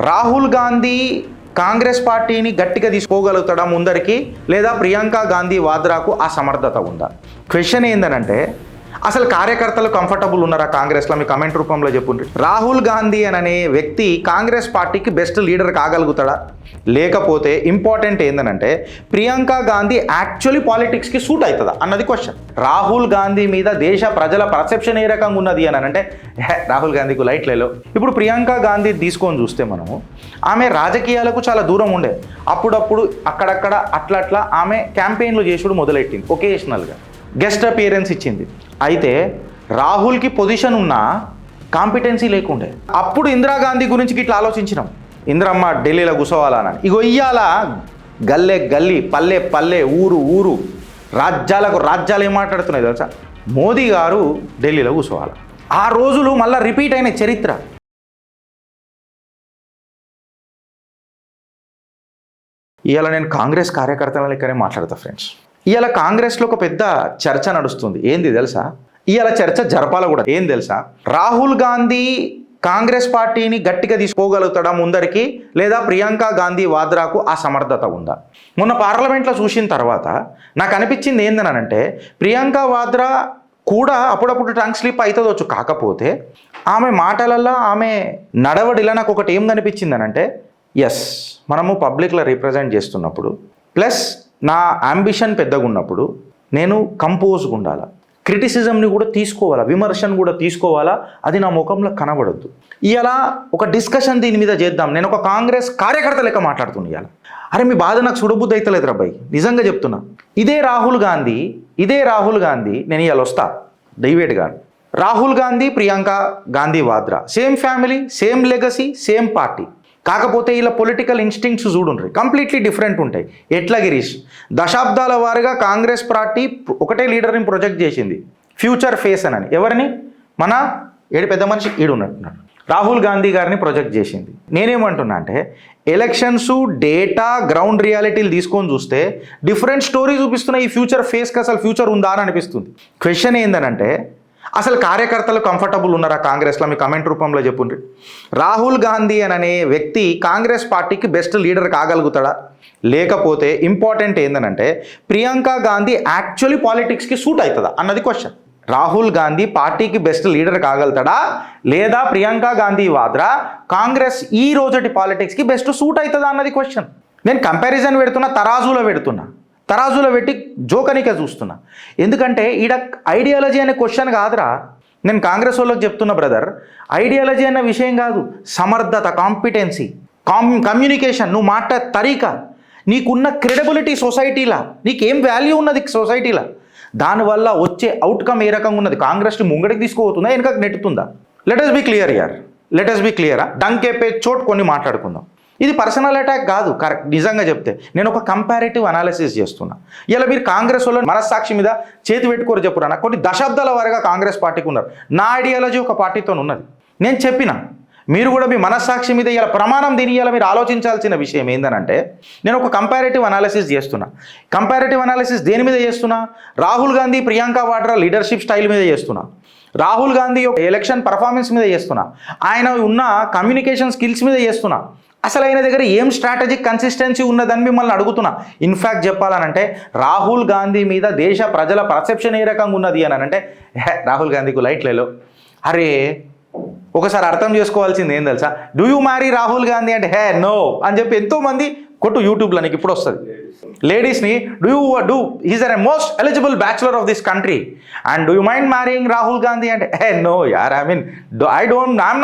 రాహుల్ గాంధీ కాంగ్రెస్ పార్టీని గట్టిగా తీసుకోగలుగుతాడా ముందరికి, లేదా ప్రియాంక గాంధీ వాద్రాకు ఆ సమర్థత ఉందా? క్వశ్చన్ ఏందనంటే, అసలు కార్యకర్తలు కంఫర్టబుల్ ఉన్నారా కాంగ్రెస్లో? మీ కమెంట్ రూపంలో చెప్పుండ్రి. రాహుల్ గాంధీ అనే వ్యక్తి కాంగ్రెస్ పార్టీకి బెస్ట్ లీడర్ కాగలుగుతాడా? లేకపోతే ఇంపార్టెంట్ ఏందనంటే, ప్రియాంక గాంధీ యాక్చువల్లీ పాలిటిక్స్కి సూట్ అవుతుందా అన్నది క్వశ్చన్. రాహుల్ గాంధీ మీద దేశ ప్రజల పర్సెప్షన్ ఏ రకంగా ఉన్నది అని అంటే, రాహుల్ గాంధీకి లైట్లేలో. ఇప్పుడు ప్రియాంక గాంధీ తీసుకొని చూస్తే మనము, ఆమె రాజకీయాలకు చాలా దూరం ఉండే. అప్పుడప్పుడు అక్కడక్కడ అట్లా ఆమె క్యాంపెయిన్లు చేసుడు మొదలెట్టింది. ఒకేషనల్గా గెస్ట్ అపియరెన్స్ ఇచ్చింది. అయితే రాహుల్కి పొజిషన్ ఉన్నా కాంపిటెన్సీ లేకుండే. అప్పుడు ఇందిరాగాంధీ గురించి ఇట్లా ఆలోచించినాం, ఇందిరమ్మ ఢిల్లీలో కూర్చోవాలని. ఇగో ఇయ్యాల గల్లే గల్లీ, పల్లె పల్లె, ఊరు ఊరు, రాజ్యాలు ఏం మాట్లాడుతున్నాయి తెలుసా? మోదీ గారు ఢిల్లీలో కూర్చోవాలి. ఆ రోజులు మళ్ళీ రిపీట్ అయిన చరిత్ర. ఇవాళ నేను కాంగ్రెస్ కార్యకర్తల లెక్కనే మాట్లాడతా ఫ్రెండ్స్. ఇవాళ కాంగ్రెస్లో ఒక పెద్ద చర్చ నడుస్తుంది. ఏంది తెలుసా? ఇవాళ చర్చ జరపాల కూడా. ఏం తెలుసా? రాహుల్ గాంధీ కాంగ్రెస్ పార్టీని గట్టిగా తీసుకోగలుగుతాడా ముందరికి, లేదా ప్రియాంక గాంధీ వాద్రాకు ఆ సమర్థత ఉందా? మొన్న పార్లమెంట్లో చూసిన తర్వాత నాకు అనిపించింది ఏందనంటే, ప్రియాంక వాద్రా కూడా అప్పుడప్పుడు టంగ్ స్లిప్ అవుతుందొచ్చు. కాకపోతే ఆమె మాటలల్లో, ఆమె నడవడిలా నాకు ఒకటి ఏం కనిపించింది అనంటే, ఎస్, మనము పబ్లిక్లో రిప్రజెంట్ చేస్తున్నప్పుడు, ప్లస్ నా అంబిషన్ పెద్దగా ఉన్నప్పుడు నేను కంపోజ్గా ఉండాలా, క్రిటిసిజంని కూడా తీసుకోవాలా, విమర్శను కూడా తీసుకోవాలా. అది నా ముఖంలో కనబడద్దు. ఇవాళ ఒక డిస్కషన్ దీని మీద చేద్దాం. నేను ఒక కాంగ్రెస్ కార్యకర్త లెక్క మాట్లాడుతున్నా ఇవాళ. అరే మీ బాధ నాకు చూడబుద్ధి అవుతలేదు రాబాయ్, నిజంగా చెప్తున్నా. ఇదే రాహుల్ గాంధీ నేను ఇవాళ వస్తా దైవేట్గా. Rahul Gandhi, Priyanka Gandhi Vadra same family, same legacy, same party. కాకపోతే ఇలా పొలిటికల్ ఇన్స్టింక్ట్స్ చూడుండ్రి కంప్లీట్లీ డిఫరెంట్ ఉంటాయి. ఎట్లా గిరీష్, దశాబ్దాల వారుగా కాంగ్రెస్ పార్టీ ఒకటే లీడర్ని ప్రొజెక్ట్ చేసింది, ఫ్యూచర్ ఫేస్ అని. ఎవరిని? మన ఏడు పెద్ద మనిషి ఈడున్నట్టున్నాడు, రాహుల్ గాంధీ గారిని ప్రొజెక్ట్ చేసింది. నేనేమంటున్నా అంటే, ఎలక్షన్స్ డేటా గ్రౌండ్ రియాలిటీలు తీసుకొని చూస్తే డిఫరెంట్ స్టోరీ చూపిస్తున్నాయి. ఈ ఫ్యూచర్ ఫేస్కి అసలు ఫ్యూచర్ ఉందా అని అనిపిస్తుంది. క్వశ్చన్ ఏందనంటే, అసలు కార్యకర్తలు కంఫర్టబుల్ ఉన్నారా కాంగ్రెస్లో? మీ కమెంట్ రూపంలో చెప్పుండ్రి. రాహుల్ గాంధీ అనే వ్యక్తి కాంగ్రెస్ పార్టీకి బెస్ట్ లీడర్ కాగలుగుతాడా? లేకపోతే ఇంపార్టెంట్ ఏందనంటే, ప్రియాంక గాంధీ యాక్చువల్లీ పాలిటిక్స్కి సూట్ అవుతుందా అన్నది క్వశ్చన్. రాహుల్ గాంధీ పార్టీకి బెస్ట్ లీడర్ కాగలుగుతాడా, లేదా ప్రియాంక గాంధీ వాద్రా కాంగ్రెస్ ఈ రోజటి పాలిటిక్స్కి బెస్ట్ సూట్ అవుతుందా అన్నది క్వశ్చన్. నేను కంపారిజన్ పెడుతున్నా, తరాజులో పెట్టి జోకనికే చూస్తున్నా. ఎందుకంటే ఈడ ఐడియాలజీ అనే క్వశ్చన్ కాదురా. నేను కాంగ్రెస్ వాళ్ళకి చెప్తున్నా, బ్రదర్, ఐడియాలజీ అన్న విషయం కాదు. సమర్థత, కాంపిటెన్సీ, కమ్యూనికేషన్, నువ్వు మాట తరీకా, నీకున్న క్రెడిబిలిటీ సొసైటీలా, నీకేం వాల్యూ ఉన్నది సొసైటీలా, దానివల్ల వచ్చే అవుట్కమ్ ఏ రకంగా ఉన్నది? కాంగ్రెస్ని ముంగడికి తీసుకుపోతుందా, వెనకకి నెట్టుతుందా? Let us be clear. డంకేపే చోట్ కొన్ని మాట్లాడుకుందాం. ఇది పర్సనల్ అటాక్ కాదు. కరెక్ట్, నిజంగా చెప్తే నేను ఒక కంపారిటివ్ అనాలిసిస్ చేస్తున్నా. ఇలా మీరు కాంగ్రెస్ వాళ్ళు మనస్సాక్షి మీద చేతి పెట్టుకోరు చెప్పురా. కొన్ని దశాబ్దాల వారిగా కాంగ్రెస్ పార్టీకి ఉన్నారు. నా ఐడియాలజీ ఒక పార్టీతో ఉన్నది. నేను చెప్పిన మీరు కూడా మీ మనస్సాక్షి మీద ఇలా ప్రమాణం దీనియాల మీరు ఆలోచించాల్సిన విషయం ఏందనంటే, నేను ఒక కంపారిటివ్ అనాలిసిస్ చేస్తున్నా. కంపారిటివ్ అనాలిసిస్ దేని మీద చేస్తున్నా? రాహుల్ గాంధీ, ప్రియాంక వాడ్రా లీడర్షిప్ స్టైల్ మీద చేస్తున్నా. రాహుల్ గాంధీ ఎలక్షన్ పర్ఫార్మెన్స్ మీద చేస్తున్నా. ఆయన ఉన్న కమ్యూనికేషన్ స్కిల్స్ మీద చేస్తున్నా. అసలు ఆయన దగ్గర ఏం స్ట్రాటజిక్ కన్సిస్టెన్సీ ఉన్నదని మిమ్మల్ని అడుగుతున్నా. ఇన్ఫ్యాక్ట్ చెప్పాలనంటే, రాహుల్ గాంధీ మీద దేశ ప్రజల పర్సెప్షన్ ఏ రకంగా ఉన్నది అని అంటే, రాహుల్ గాంధీకి లైట్లేలో. అరే ఒకసారి అర్థం చేసుకోవాల్సింది ఏం తెలుసా? Do you marry Rahul Gandhi అంటే, నో అని చెప్పి ఎంతోమంది కొట్టు యూట్యూబ్లో నీకు ఇప్పుడు వస్తుంది. లేడీస్ని is our most eligible bachelor of this country and do you mind marrying Rahul Gandhi అంటే, నో యార్, I'm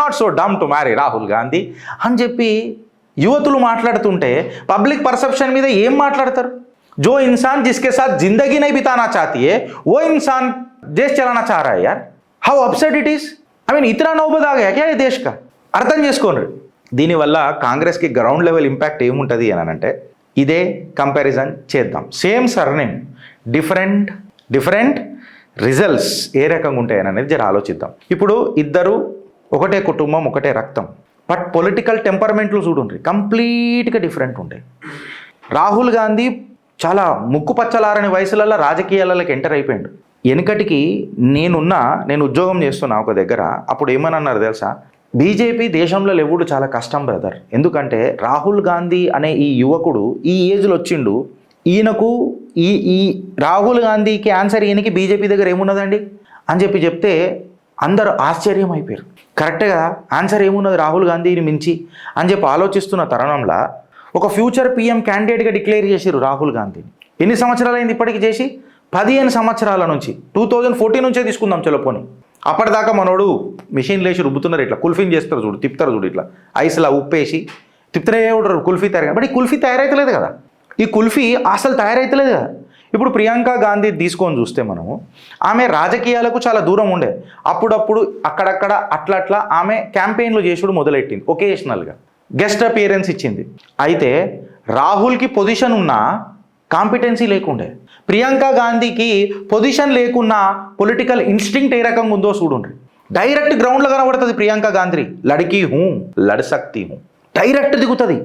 not so dumb to marry Rahul Gandhi అని చెప్పి యువతులు మాట్లాడుతుంటే, పబ్లిక్ పర్సెప్షన్ మీద ఏం మాట్లాడతారు? జో ఇన్సాన్ జిస్కే సాత్ జిందగీ నహీ బితానా చాహతీ హై, वो इंसान देश चलाना चाह रहा है यार. How upset it is. ఇతరా నౌబత్ ఆ గయా క్యా ఈ దేశ్ కా? అర్థం చేసుకోండి. దీనివల్ల కాంగ్రెస్కి గ్రౌండ్ లెవెల్ ఇంపాక్ట్ ఏముంటుంది అని అంటే, ఇదే కంపారిజన్ చేద్దాం. సేమ్ సర్నేమ్, డిఫరెంట్ రిజల్ట్స్ ఏ రకంగా ఉంటాయని అనేది జర ఆలోచిద్దాం. ఇప్పుడు ఇద్దరు ఒకటే కుటుంబం, ఒకటే రక్తం, బట్ పొలిటికల్ టెంపర్మెంట్లు చూడండి కంప్లీట్గా డిఫరెంట్ ఉంటాయి. రాహుల్ గాంధీ చాలా ముక్కుపచ్చలారని వయసులలో రాజకీయాలకి ఎంటర్ అయిపోయాడు. వెనుకటికి నేను ఉద్యోగం చేస్తున్నా ఒక దగ్గర. అప్పుడు ఏమని అన్నారు తెలుసా? బీజేపీ దేశంలో లేవుడు చాలా కష్టం బ్రదర్. ఎందుకంటే రాహుల్ గాంధీ అనే ఈ యువకుడు ఈ ఏజ్లో వచ్చిండు. ఈయనకు ఈ రాహుల్ గాంధీకి ఆన్సర్ ఈయనకి బీజేపీ దగ్గర ఏమున్నదండి అని చెప్తే అందరూ ఆశ్చర్యం అయిపోయారు. కరెక్ట్గా ఆన్సర్ ఏమున్నది రాహుల్ గాంధీని మించి అని ఆలోచిస్తున్న తరుణంలో ఒక ఫ్యూచర్ పిఎం క్యాండిడేట్గా డిక్లేర్ చేశారు రాహుల్ గాంధీని. ఎన్ని సంవత్సరాలు అయింది ఇప్పటికి చేసి? 15 సంవత్సరాల నుంచి, 2014 నుంచే తీసుకుందాం చెలపోని. అప్పటిదాకా మనోడు మిషన్ లేచి రుబ్బుతున్నారు, ఇట్లా కుల్ఫీని చేస్తారు చూడు, తిప్పుతారు చూడు, ఇట్లా ఐస్లా ఉప్పేసి తిప్పుతూనే ఉంటారు కుల్ఫీ తయారు. బట్ ఈ కుల్ఫీ తయారైతలేదు కదా, ఈ కుల్ఫీ అసలు తయారైతలేదు కదా. ఇప్పుడు ప్రియాంక గాంధీ తీసుకొని చూస్తే మనము, ఆమె రాజకీయాలకు చాలా దూరం ఉండే. అప్పుడప్పుడు అక్కడక్కడ అట్లా ఆమె క్యాంపెయిన్లు చేసుడు మొదలెట్టింది. ఒకేషనల్గా గెస్ట్ అపియరెన్స్ ఇచ్చింది. అయితే రాహుల్కి పొజిషన్ ఉన్నా కాంపిటెన్సీ లేకుండే, ప్రియాంక గాంధీకి పొజిషన్ లేకున్నా పొలిటికల్ ఇన్స్టింక్ట్ ఏ రకంగా ఉందో చూడండి. డైరెక్ట్ గ్రౌండ్లో కనబడుతుంది ప్రియాంక గాంధీ. లడికి హూ లడ్ సక్తి హూ, డైరెక్ట్ దిగుతుంది.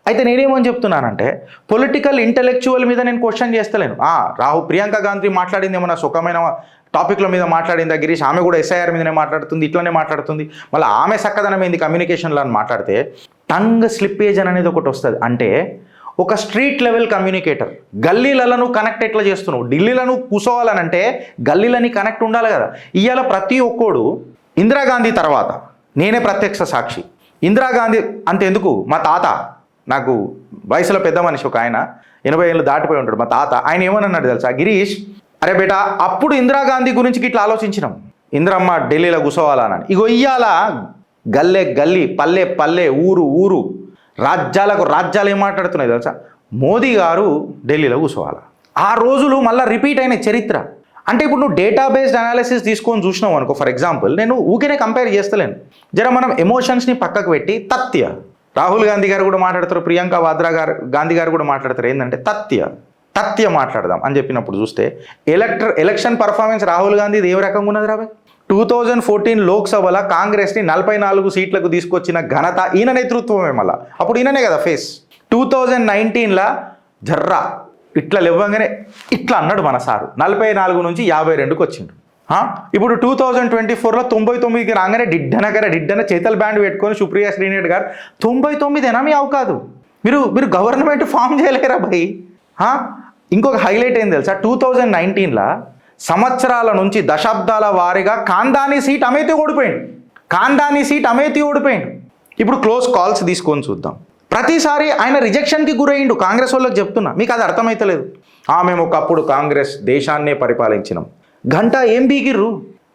అయితే నేనేమని చెప్తున్నానంటే, పొలిటికల్ ఇంటెలెక్చువల్ మీద నేను క్వశ్చన్ చేస్తలేను. ప్రియాంక గాంధీ మాట్లాడింది ఏమన్నా సుఖమైన టాపిక్ల మీద మాట్లాడిందా గిరీష్? ఆమె కూడా ఎస్ఐఆర్ మీదనే మాట్లాడుతుంది, ఇట్లనే మాట్లాడుతుంది. మళ్ళీ ఆమె సక్కదనం ఏంది కమ్యూనికేషన్లో అని మాట్లాడితే టంగ్ స్లిప్పేజ్ అనేది ఒకటి వస్తుంది. అంటే ఒక స్ట్రీట్ లెవెల్ కమ్యూనికేటర్, గల్లీలను కనెక్ట్ ఎట్లా చేస్తున్నావు, ఢిల్లీలను కూసోవాలనంటే గల్లీలని కనెక్ట్ ఉండాలి కదా. ఇవాళ ప్రతి ఒక్కడు ఇందిరాగాంధీ తర్వాత నేనే ప్రత్యక్ష సాక్షి. ఇందిరాగాంధీ అంతెందుకు, మా తాత, నాకు వయసులో పెద్ద మనిషి ఒక ఆయన, 80 ఏళ్ళు దాటిపోయి ఉంటాడు, మా తాత. ఆయన ఏమన్నాడు తెలుసా, గిరీష్ అరే బేటా అప్పుడు ఇందిరాగాంధీ గురించి ఇట్లా ఆలోచించినాం, ఇందిరమ్మ ఢిల్లీలో కూసోవాలని. ఇగో ఇయ్యాల గల్లే గల్లీ, పల్లె పల్లె, ఊరు ఊరు, రాజ్యాలు ఏం మాట్లాడుతున్నాయి తెలుసా, మోదీ గారు ఢిల్లీలో కూర్చోవాలి. ఆ రోజులు మళ్ళీ రిపీట్ అయిన చరిత్ర. అంటే ఇప్పుడు నువ్వు డేటాబేస్డ్ అనాలిసిస్ తీసుకొని చూసినావు అనుకో, ఫర్ ఎగ్జాంపుల్ నేను ఊరికే కంపేర్ చేస్తలేను, జర మనం ఎమోషన్స్ని పక్కకు పెట్టి రాహుల్ గాంధీ గారు కూడా మాట్లాడతారు, ప్రియాంక వాద్రా గాంధీ గారు కూడా మాట్లాడతారు. ఏంటంటే తథ్య మాట్లాడదాం అని చెప్పినప్పుడు చూస్తే ఎలక్షన్ పర్ఫార్మెన్స్ రాహుల్ గాంధీ ఏ రకంగా ఉన్నది రాబోయ్. 2014 లోక్సభలో కాంగ్రెస్ని 44 సీట్లకు తీసుకొచ్చిన ఘనత ఈయన నేతృత్వమే. మళ్ళీ అప్పుడు ఈయననే కదా ఫేస్. 2019లో జర్రా ఇట్లా లేవగానే ఇట్లా అన్నాడు మన సారు, 44 నుంచి 52కి వచ్చిండు. ఇప్పుడు 2024లో 99కి రాగానే డిడ్డన చేతల్ బ్యాండ్ పెట్టుకొని సుప్రియా శ్రీనేట్ గారు 99 మీ అవు కాదు, మీరు గవర్నమెంట్ ఫామ్ చేయలేరా భయ్. ఇంకొక హైలైట్ ఏం తెలుసా, 2019లో సంవత్సరాల నుంచి దశాబ్దాల వారీగా కాందానీ సీట్ అమేతి ఓడిపోయిండు. ఇప్పుడు క్లోజ్ కాల్స్ తీసుకొని చూద్దాం. ప్రతిసారి ఆయన రిజెక్షన్కి గురయ్యిండు. కాంగ్రెస్ వాళ్ళకి చెప్తున్నా, మీకు అది అర్థమైతలేదు. మేము ఒకప్పుడు కాంగ్రెస్ దేశాన్నే పరిపాలించినాం. గంట ఏం బీగిర్రు?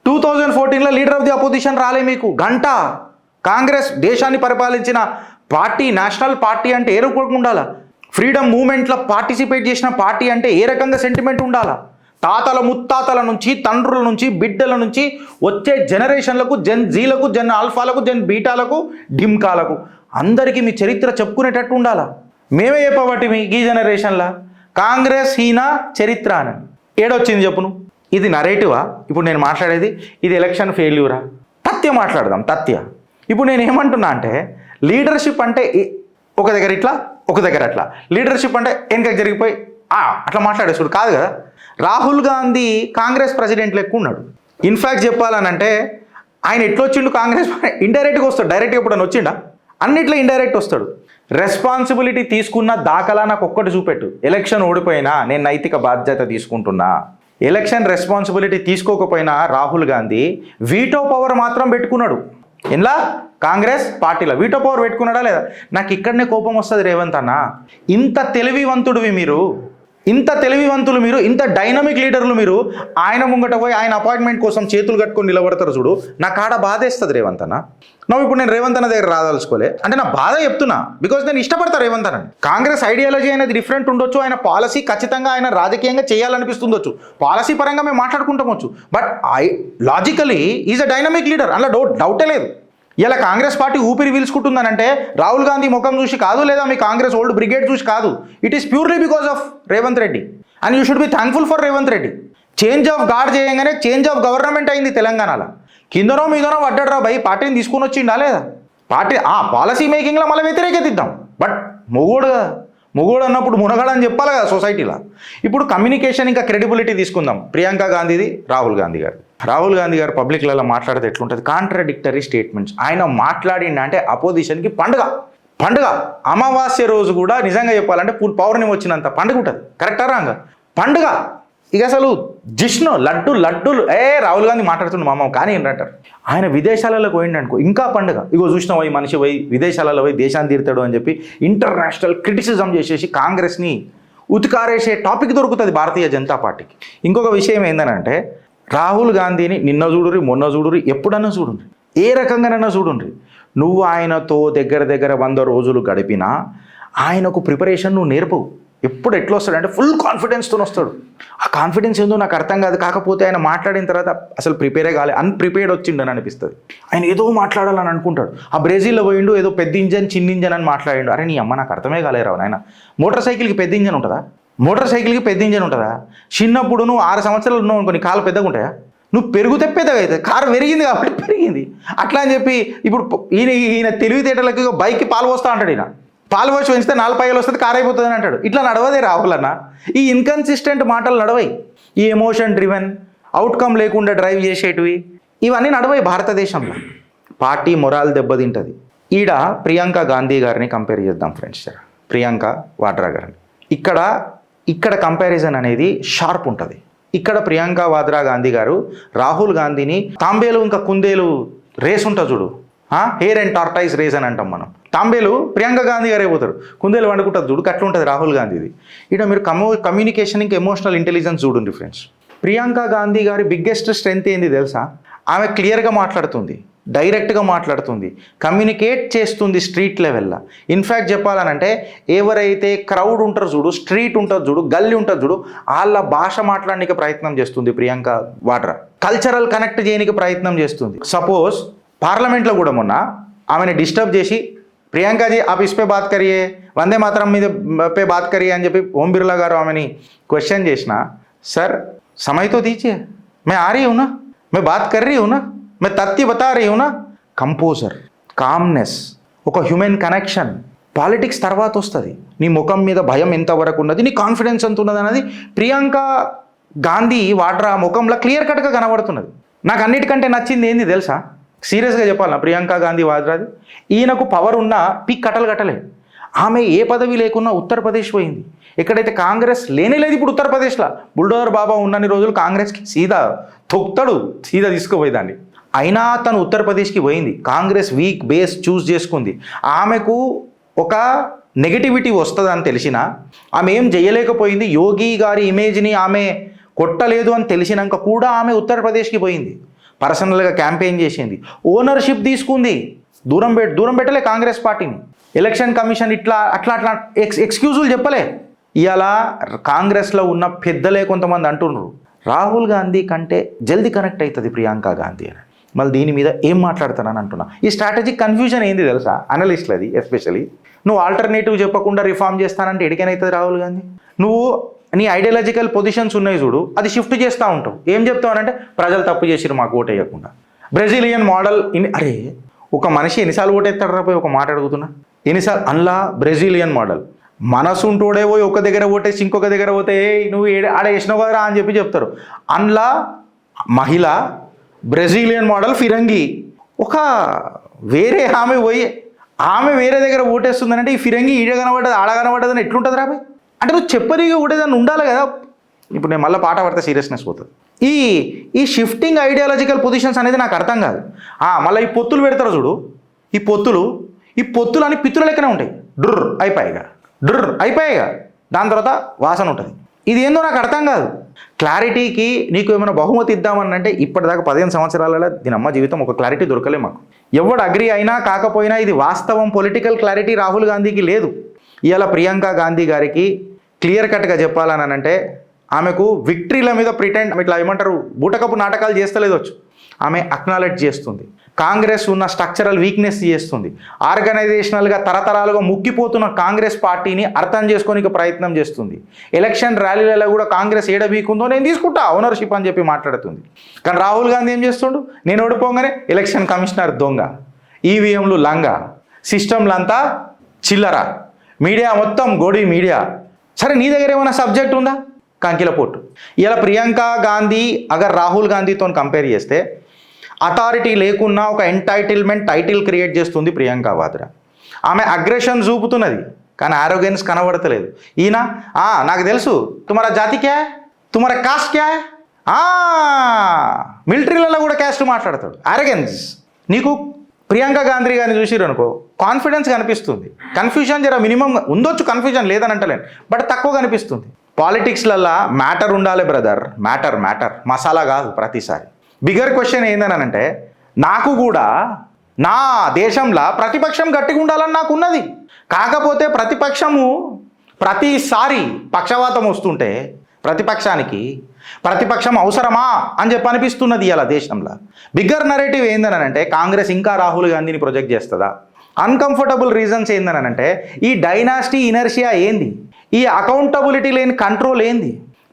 2014లో లీడర్ ఆఫ్ ది అపోజిషన్ రాలే మీకు. గంట కాంగ్రెస్ దేశాన్ని పరిపాలించిన పార్టీ, నేషనల్ పార్టీ అంటే ఏ రకంగా ఉండాలా, ఫ్రీడమ్ మూమెంట్లో పార్టిసిపేట్ చేసిన పార్టీ అంటే ఏ రకంగా సెంటిమెంట్ ఉండాలా. తాతల ముత్తాతల నుంచి, తండ్రుల నుంచి, బిడ్డల నుంచి వచ్చే జనరేషన్లకు, జన్ జీలకు, జన్ ఆల్ఫాలకు, జన్ బీటాలకు, ఢిమ్కాలకు అందరికీ మీ చరిత్ర చెప్పుకునేటట్టు ఉండాలా. మేమే చెప్పబట్టి మీ ఈ జనరేషన్లో కాంగ్రెస్ హీనా చరిత్ర అని ఏడొచ్చింది చెప్పును. ఇది నరేటివా ఇప్పుడు నేను మాట్లాడేది? ఇది ఎలక్షన్ ఫెయిల్యూరా? తథ్య మాట్లాడదాం, తథ్య. ఇప్పుడు నేను ఏమంటున్నా అంటే, లీడర్షిప్ అంటే ఒక దగ్గర ఇట్లా, ఒక దగ్గర అట్లా. లీడర్షిప్ అంటే వెనక జరిగిపోయి అట్లా మాట్లాడేసుడు కాదు కదా. రాహుల్ గాంధీ కాంగ్రెస్ ప్రెసిడెంట్ లెక్క ఉన్నాడు. ఇన్ఫ్యాక్ట్ చెప్పాలనంటే ఆయన ఎట్లా వచ్చిండు కాంగ్రెస్, ఇండైరెక్ట్గా వస్తాడు. డైరెక్ట్గా ఎప్పుడైనా వచ్చిండా? అన్నిట్లో ఇండైరెక్ట్ వస్తాడు. రెస్పాన్సిబిలిటీ తీసుకున్న దాఖలా నాకు ఒక్కటి చూపెట్టు. ఎలక్షన్ ఓడిపోయినా నేను నైతిక బాధ్యత తీసుకుంటున్నా. ఎలక్షన్ రెస్పాన్సిబిలిటీ తీసుకోకపోయినా రాహుల్ గాంధీ వీటో పవర్ మాత్రం పెట్టుకున్నాడు. ఇలా కాంగ్రెస్ పార్టీలో వీటో పవర్ పెట్టుకున్నాడా లేదా? నాకు ఇక్కడనే కోపం వస్తుంది రేవంత్ అన్న. ఇంత తెలివివంతులు మీరు, ఇంత డైనమిక్ లీడర్లు మీరు, ఆయన ముంగట పోయి ఆయన అపాయింట్మెంట్ కోసం చేతులు కట్టుకొని నిలబడతారు చూడు, నా కాడ బాధేస్తుంది రేవంత్ అన్న. ఇప్పుడు నేను రేవంత్ అన్న దగ్గర రాదలుచుకోలే, అంటే నా బాధ చెప్తున్నా, బికాజ్ నేను ఇష్టపడతా రేవంత్ అన్న. కాంగ్రెస్ ఐడియాలజీ అనేది డిఫరెంట్ ఉండొచ్చు, ఆయన పాలసీ ఖచ్చితంగా ఆయన రాజకీయంగా చేయాలనిపిస్తుండొచ్చు, పాలసీ పరంగా మేము మాట్లాడుకుంటామొచ్చు, but logically is a dynamic leader, అందులో డౌటే లేదు. ఇలా కాంగ్రెస్ పార్టీ ఊపిరి పీల్చుకుంటుందనంటే రాహుల్ గాంధీ ముఖం చూసి కాదు, లేదా మీ కాంగ్రెస్ ఓల్డ్ బ్రిగేడ్ చూసి కాదు. It is purely because of Revanth Reddy, and you should be thankful for Revanth Reddy. Change of guard చేయగానే చేంజ్ ఆఫ్ గవర్నమెంట్ అయింది తెలంగాణలో. కిందనో మీదనో పడ్డాడు భయ్, పార్టీని తీసుకొని వచ్చిండా లేదా? పార్టీ పాలసీ మేకింగ్లో మళ్ళీ వ్యతిరేకతిద్దాం, బట్ మొగోడు అన్నప్పుడు మునగాడని చెప్పాలి కదా సొసైటీలో. ఇప్పుడు కమ్యూనికేషన్ ఇంకా క్రెడిబిలిటీ తీసుకుందాం. ప్రియాంక గాంధీది, రాహుల్ గాంధీ గారు. రాహుల్ గాంధీ గారు పబ్లిక్లలో మాట్లాడితే ఎట్లుంటుంది, కాంట్రాడిక్టరీ స్టేట్మెంట్స్. ఆయన మాట్లాడిండ అంటే అపోజిషన్కి పండుగ అమావాస్య రోజు కూడా నిజంగా చెప్పాలంటే పౌర్ణమి వచ్చినంత పండుగ ఉంటుంది. కరెక్టా రాంగా పండుగ. ఇక అసలు జిష్ణు లడ్డూలు రాహుల్ గాంధీ మాట్లాడుతుండే మామ కానీ ఏంటంటారు. ఆయన విదేశాలలో పోయిండనుకో ఇంకా పండుగ. ఇగో చూసినా పోయి మనిషి పోయి విదేశాలలో పోయి దేశాన్ని తీరుతాడు అని చెప్పి ఇంటర్నేషనల్ క్రిటిసిజం చేసేసి కాంగ్రెస్ని ఉతికారేసే టాపిక్ దొరుకుతుంది భారతీయ జనతా పార్టీకి. ఇంకొక విషయం ఏంటంటే రాహుల్ గాంధీని నిన్న చూడురి మొన్న చూడురి ఎప్పుడన్నా చూడుండ్రి, ఏ రకంగానైనా చూడుండ్రి, నువ్వు ఆయనతో దగ్గర 100 రోజులు గడిపినా ఆయనకు ప్రిపరేషన్ నువ్వు నేర్పవు. ఎప్పుడు ఎట్లా వస్తాడంటే ఫుల్ కాన్ఫిడెన్స్తో వస్తాడు. ఆ కాన్ఫిడెన్స్ ఏందో నాకు అర్థం కాదు. కాకపోతే ఆయన మాట్లాడిన తర్వాత అసలు ప్రిపేరే కాలే, అన్ప్రిపేర్డ్ వచ్చిండని అనిపిస్తుంది. ఆయన ఏదో మాట్లాడాలని అనుకుంటాడు. ఆ బ్రెజిల్లో పోయిండు ఏదో పెద్ద ఇంజన్ చిన్న ఇంజన్ అని మాట్లాడిండు. అరే నీ అమ్మ నాకు అర్థమే కాలేరావు నాయన. మోటార్ సైకిల్కి పెద్ద ఇంజన్ ఉంటుందా? చిన్నప్పుడు నువ్వు 6 సంవత్సరాలు ఉన్నావు అనుకో, నీ కాలు పెద్దగా ఉంటాయా? నువ్వు పెరిగితే పెద్దగా అవుతుంది. కారు పెరిగింది కాబట్టి పెరిగింది. అట్లా అని చెప్పి ఇప్పుడు ఈయన తెలివితేటలకు బైక్కి పాలు పోస్తా అంటాడు. ఈయన పాలు పోసి పెంచితే 4 పైలు వస్తుంది, కారు అయిపోతుంది అని అంటాడు. ఇట్లా నడవదే రాహుల్ అన్న. ఈ ఇన్కన్సిస్టెంట్ మాటలు నడవై, ఈ ఎమోషన్ డ్రివెన్ అవుట్కమ్ లేకుండా డ్రైవ్ చేసేటివి ఇవన్నీ నడవై భారతదేశంలో. పార్టీ మొరాల్ దెబ్బతింటుంది. ఈడ ప్రియాంక గాంధీ గారిని కంపేర్ చేద్దాం ఫ్రెండ్స్. ప్రియాంక వాడ్రా గారిని ఇక్కడ కంపారిజన్ అనేది షార్ప్ ఉంటుంది. ఇక్కడ ప్రియాంక వాద్రా గాంధీ గారు రాహుల్ గాంధీని తాంబేలు ఇంకా కుందేలు రేస్ ఉంటుంది చూడు, హెయిర్ అండ్ టార్టైజ్ రేస్ అని అంటాం మనం. తాంబేలు ప్రియాంక గాంధీ గారు అయిపోతారు, కుందేలు వండుకుంటుంది చూడు, అట్లా ఉంటుంది రాహుల్ గాంధీది. ఇక్కడ మీరు కమ్యూనికేషన్ ఇంకా ఎమోషనల్ ఇంటెలిజెన్స్ చూడండి ఫ్రెండ్స్. ప్రియాంక గాంధీ గారి బిగ్గెస్ట్ స్ట్రెంగ్త్ ఏంది తెలుసా? ఆమె క్లియర్గా మాట్లాడుతుంది, డైరెక్ట్గా మాట్లాడుతుంది, కమ్యూనికేట్ చేస్తుంది స్ట్రీట్ లెవెల్లో. ఇన్ఫ్యాక్ట్ చెప్పాలనంటే ఎవరైతే క్రౌడ్ ఉంటారు చూడు, స్ట్రీట్ ఉంటుంది చూడు, గల్లీ ఉంటుంది చూడు, వాళ్ళ భాష మాట్లాడడానికి ప్రయత్నం చేస్తుంది ప్రియాంక వాడ్రా. కల్చరల్ కనెక్ట్ చేయడానికి ప్రయత్నం చేస్తుంది. సపోజ్ పార్లమెంట్లో కూడా మొన్న ఆమెను డిస్టర్బ్ చేసి ప్రియాంకాజీ आप इस पे बात करिए, వందే మాతరం మీద पे बात करिए అని చెప్పి ఓం బిర్లా గారు ఆమెని క్వశ్చన్ చేసిన, సర్ समय तो दीजिए, मैं आ रही हूँ ना, मैं बात कर रही हूँ ना, मैं तथ्य बता रही हूँ ना. కంపోజర్, కామ్నెస్, ఒక హ్యూమన్ కనెక్షన్ పాలిటిక్స్ తర్వాత వస్తుంది. నీ ముఖం మీద భయం ఎంతవరకు ఉన్నది, నీ కాన్ఫిడెన్స్ ఎంత ఉన్నది అన్నది ప్రియాంక గాంధీ వాడ్రా ముఖంలో క్లియర్ కట్గా కనబడుతున్నది. నాకు అన్నిటికంటే నచ్చింది ఏంది తెలుసా? సీరియస్గా చెప్పాలన్నా ప్రియాంక గాంధీ వాద్రాది ఈయనకు పవర్ ఉన్న పీక్ కట్టలే. ఆమె ఏ పదవి లేకున్నా ఉత్తరప్రదేశ్ పోయింది. ఎక్కడైతే కాంగ్రెస్ లేనేలేదు ఇప్పుడు ఉత్తరప్రదేశ్లో. బుల్డోజర్ బాబా ఉన్నన్ని రోజులు కాంగ్రెస్కి సీదా తొక్తాడు, సీదా తీసుకుపోయేదాన్ని. అయినా తను ఉత్తరప్రదేశ్కి పోయింది. కాంగ్రెస్ వీక్ బేస్ చూస్ చేసుకుంది. ఆమెకు ఒక నెగటివిటీ వస్తుందని తెలిసినా ఆమె ఏం చేయలేకపోయింది. యోగి గారి ఇమేజ్ని ఆమె కొట్టలేదు అని తెలిసినాక కూడా ఆమె ఉత్తరప్రదేశ్కి పోయింది. పర్సనల్గా క్యాంపెయిన్ చేసింది, ఓనర్షిప్ తీసుకుంది. దూరం పెట్టలే కాంగ్రెస్ పార్టీని. ఎలక్షన్ కమిషన్ అట్లా ఎక్స్క్యూజులు చెప్పలే. ఇవాళ కాంగ్రెస్లో ఉన్న పెద్దలే కొంతమంది అంటున్నారు రాహుల్ గాంధీ కంటే జల్దీ కనెక్ట్ అవుతుంది ప్రియాంక గాంధీ అని. మళ్ళీ దీని మీద ఏం మాట్లాడతానని అంటున్నా. ఈ స్ట్రాటజిక్ కన్ఫ్యూజన్ ఏంది తెలుసా అనలిస్టులది? ఎస్పెషలీ నువ్వు ఆల్టర్నేటివ్ చెప్పకుండా రిఫార్మ్ చేస్తానంటే ఎడికైనా రాహుల్ గాంధీ. నువ్వు నీ ఐడియాలజికల్ పొజిషన్స్ ఉన్నాయి చూడు, అది షిఫ్ట్ చేస్తూ ఉంటావు. ఏం చెప్తావు అంటే ప్రజలు తప్పు చేసిరు మాకు ఓటు వేయకుండా. బ్రెజిలియన్ మోడల్ అరే ఒక మనిషి ఎన్నిసార్లు ఓటేస్తాడు రాపోయి ఒక మాట అడుగుతున్నా, ఎన్నిసార్లు అన్లా బ్రెజిలియన్ మోడల్ మనసు ఉంటోడే పోయి ఒక దగ్గర ఓటేసి ఇంకొక దగ్గర పోతే నువ్వు ఆడ వేసినావు కదరా అని చెప్తారు. అందులో మహిళ బ్రెజిలియన్ మోడల్ ఫిరంగి ఒక వేరే ఆమె పోయి ఆమె వేరే దగ్గర ఓటేస్తుందని అంటే ఈ ఫిరంగి ఈడ కనబడ్డది ఆడ కనబడ్డదని ఎట్లుంటుంది రాబోయ్ అంటే నువ్వు చెప్పనిగా ఓటేదాన్ని ఉండాలి కదా. ఇప్పుడు నేను మళ్ళీ పాట పడితే సీరియస్నెస్ పోతుంది. ఈ షిఫ్టింగ్ ఐడియాలజికల్ పొజిషన్స్ అనేది నాకు అర్థం కాదు. మళ్ళీ ఈ పొత్తులు పెడతారు చూడు, ఈ పొత్తులు అని పిత్తుల లెక్కనే ఉంటాయి. డ్రుర్ అయిపోయాయిగా దాని తర్వాత వాసన ఉంటుంది. ఇది ఏందో నాకు అర్థం కాదు. క్లారిటీకి నీకు ఏమైనా బహుమతి ఇద్దామని అంటే ఇప్పటిదాకా 15 సంవత్సరాలలో దీని అమ్మ జీవితం ఒక క్లారిటీ దొరకలే మాకు. ఎవడు అగ్రి అయినా కాకపోయినా ఇది వాస్తవం. పొలిటికల్ క్లారిటీ రాహుల్ గాంధీకి లేదు. ఇవాళ ప్రియాంక గాంధీ గారికి క్లియర్ కట్గా చెప్పాలని అంటే ఆమెకు విక్టరీల మీద ప్రిటెండ్ ఇట్లా ఏమంటారు బూటకపు నాటకాలు చేస్తలేదొచ్చు. ఆమె అక్నాలెడ్జ్ చేస్తుంది. కాంగ్రెస్ ఉన్న స్ట్రక్చరల్ వీక్నెస్ చేస్తుంది. ఆర్గనైజేషనల్గా తరతరాలుగా ముక్కిపోతున్న కాంగ్రెస్ పార్టీని అర్థం చేసుకోనికి ప్రయత్నం చేస్తుంది. ఎలక్షన్ ర్యాలీలలో కూడా కాంగ్రెస్ ఏడ వీక్ ఉందో నేను తీసుకుంటా ఓనర్షిప్ అని చెప్పి మాట్లాడుతుంది. కానీ రాహుల్ గాంధీ ఏం చేస్తుండు, నేను ఓడిపోగానే ఎలక్షన్ కమిషనర్ దొంగ, ఈవీఎంలు లంగ, సిస్టమ్లంతా చిల్లర, మీడియా మొత్తం గోడి మీడియా. సరే నీ దగ్గర ఏమైనా సబ్జెక్ట్ ఉందా? కంకిల పోటు. ఇలా ప్రియాంక గాంధీ అగర్ రాహుల్ గాంధీతో కంపేర్ చేస్తే అథారిటీ లేకున్నా ఒక ఎంటైటిల్మెంట్ టైటిల్ క్రియేట్ చేస్తుంది ప్రియాంక వాద్రా. ఆమె అగ్రెషన్ చూపుతున్నది కానీ ఆరోగెన్స్ కనబడతలేదు. ఈయన నాకు తెలుసు తుమారా జాతి క్యా, తుమారా కాస్ట్ క్యా, మిలిటరీలలో కూడా క్యాస్ట్ మాట్లాడతాడు. ఆరోగెన్స్. నీకు ప్రియాంక గాంధీ గారిని చూసిరు అనుకో కాన్ఫిడెన్స్ కనిపిస్తుంది. కన్ఫ్యూజన్ జర మినిమం ఉండొచ్చు, కన్ఫ్యూజన్ లేదని అంటలేను, బట్ తక్కువ కనిపిస్తుంది. పాలిటిక్స్లల్లా మ్యాటర్ ఉండాలి బ్రదర్, మ్యాటర్ మసాలా కాదు ప్రతిసారి. బిగ్గర్ క్వశ్చన్ ఏందనంటే నాకు కూడా నా దేశంలో ప్రతిపక్షం గట్టిగా ఉండాలని నాకు ఉన్నది. కాకపోతే ప్రతిపక్షము ప్రతిసారి పక్షవాతం వస్తుంటే ప్రతిపక్షం అవసరమా అని చెప్పి అనిపిస్తున్నది ఇలా దేశంలో. బిగ్గర్ నరేటివ్ ఏందనంటే కాంగ్రెస్ ఇంకా రాహుల్ గాంధీని ప్రొజెక్ట్ చేస్తుందా? అన్కంఫర్టబుల్ రీజన్స్ ఏందనంటే ఈ డైనాసిటీ ఇనర్షియా ఏంది, ఈ అకౌంటబిలిటీ లేని కంట్రోల్ ఏంది,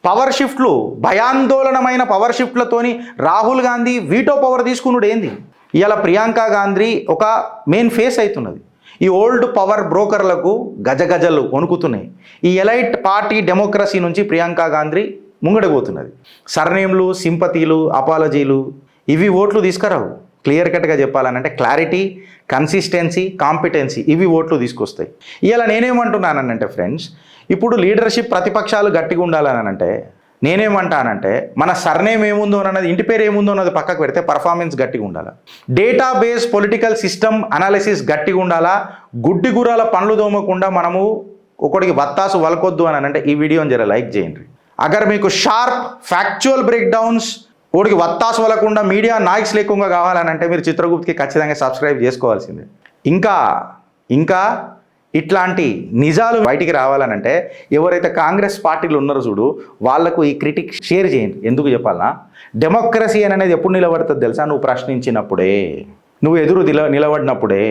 పవర్ షిఫ్ట్లు, భయాందోళనమైన పవర్ షిఫ్ట్లతోని రాహుల్ గాంధీ వీటో పవర్ తీసుకున్నాడు ఏంది. ఇవాళ ప్రియాంక గాంధీ ఒక మెయిన్ ఫేస్ అవుతున్నది. ఈ ఓల్డ్ పవర్ బ్రోకర్లకు గజగజలు వణుకుతున్నాయి. ఈ ఎలైట్ పార్టీ డెమోక్రసీ నుంచి ప్రియాంక గాంధీ ముంగడిపోతున్నది. సర్నేమ్లు, సింపతీలు, అపాలజీలు ఇవి ఓట్లు తీసుకురావు. క్లియర్ కట్గా చెప్పాలనంటే క్లారిటీ, కన్సిస్టెన్సీ, కాంపిటెన్సీ ఇవి ఓట్లు తీసుకొస్తాయి. ఇవాళ నేనేమంటున్నానంటే ఫ్రెండ్స్, ఇప్పుడు లీడర్షిప్ ప్రతిపక్షాలు గట్టిగా ఉండాలనంటే నేనేమంటానంటే మన సర్నేమ్ ఏముందో అన్నది, ఇంటి పేరు ఏముందో అన్నది పక్కకు పెడితే పర్ఫార్మెన్స్ గట్టిగా ఉండాలా, డేటాబేస్ పొలిటికల్ సిస్టమ్ అనాలిసిస్ గట్టిగా ఉండాలా. గుడ్డి గుర్రాల పండ్లు దోమకుండా మనము ఒకటికి వత్తాసు వలకొద్దు అని అంటే ఈ వీడియోని జర లైక్ చేయండి. అగర్ మీకు షార్ప్ ఫ్యాక్చువల్ బ్రేక్ డౌన్స్, ఒకటికి వత్తాసు వలకుండా మీడియా నాయిస్ లేకుండా కావాలనంటే మీరు చిత్రగుప్త్కి ఖచ్చితంగా సబ్స్క్రైబ్ చేసుకోవాల్సిందే. ఇంకా ఇట్లాంటి నిజాలు బయటికి రావాలనంటే ఎవరైతే కాంగ్రెస్ పార్టీలు ఉన్నారో చూడు వాళ్లకు ఈ క్రిటిక్ షేర్ చేయండి. ఎందుకు చెప్పాలనా, డెమోక్రసీ అనేది ఎప్పుడు నిలబడుతుంది తెలుసా? నువ్వు ప్రశ్నించినప్పుడే, నువ్వు ఎదురు నిలబడినప్పుడే.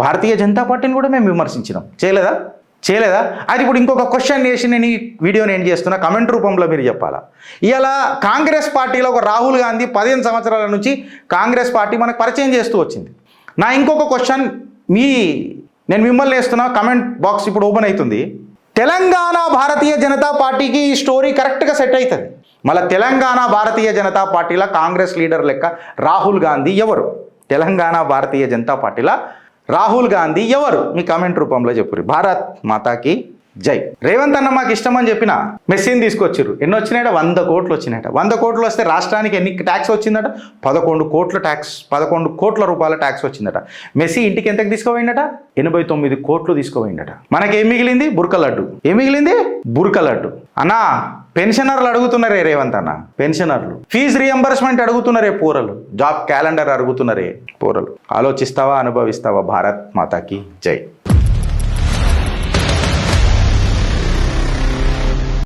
భారతీయ జనతా పార్టీని కూడా మేము విమర్శించినాం, చేయలేదా? అది ఇప్పుడు ఇంకొక క్వశ్చన్ చేసి నేను ఈ వీడియోని ఏం చేస్తున్నా, కమెంట్ రూపంలో మీరు చెప్పాలా. ఇలా కాంగ్రెస్ పార్టీలో ఒక రాహుల్ గాంధీ 15 సంవత్సరాల నుంచి కాంగ్రెస్ పార్టీ మనకు పరిచయం చేస్తూ వచ్చింది. నా ఇంకొక క్వశ్చన్ నేను మిమ్మల్ని వేస్తున్నా, కమెంట్ బాక్స్ ఇప్పుడు ఓపెన్ అవుతుంది. తెలంగాణ భారతీయ జనతా పార్టీకి ఈ స్టోరీ కరెక్ట్గా సెట్ అవుతుంది. మళ్ళీ తెలంగాణ భారతీయ జనతా పార్టీలో కాంగ్రెస్ లీడర్ లెక్క రాహుల్ గాంధీ ఎవరు? తెలంగాణ భారతీయ జనతా పార్టీలో రాహుల్ గాంధీ ఎవరు? మీ కామెంట్ రూపంలో చెప్పుర్రి. భారత్ మాతాకి జై. రేవంత్ అన్న మాకు ఇష్టం అని చెప్పిన మెస్సీని తీసుకొచ్చిర్రు. ఎన్ని వచ్చినాయట? 100 కోట్లు వచ్చినాయట. 100 కోట్లు వస్తే రాష్ట్రానికి ఎన్ని ట్యాక్స్ వచ్చిందట? 11 కోట్ల ట్యాక్స్, 11 కోట్ల రూపాయల ట్యాక్స్ వచ్చిందట. మెస్సీ ఇంటికి ఎంతకు తీసుకుపోయిందట? 89 కోట్లు తీసుకుపోయిందట. మనకేం మిగిలింది? బుర్క లడ్డు. ఏం మిగిలింది? బుర్క లడ్డు. అన్నా పెన్షనర్లు అడుగుతున్నారే రేవంత్ అన్న, పెన్షనర్లు ఫీజు రియంబర్స్మెంట్ అడుగుతున్నారే పోరలు, జాబ్ క్యాలెండర్ అడుగుతున్నారే పోరలు. ఆలోచిస్తావా, అనుభవిస్తావా? భారత్ మాతాకి జై.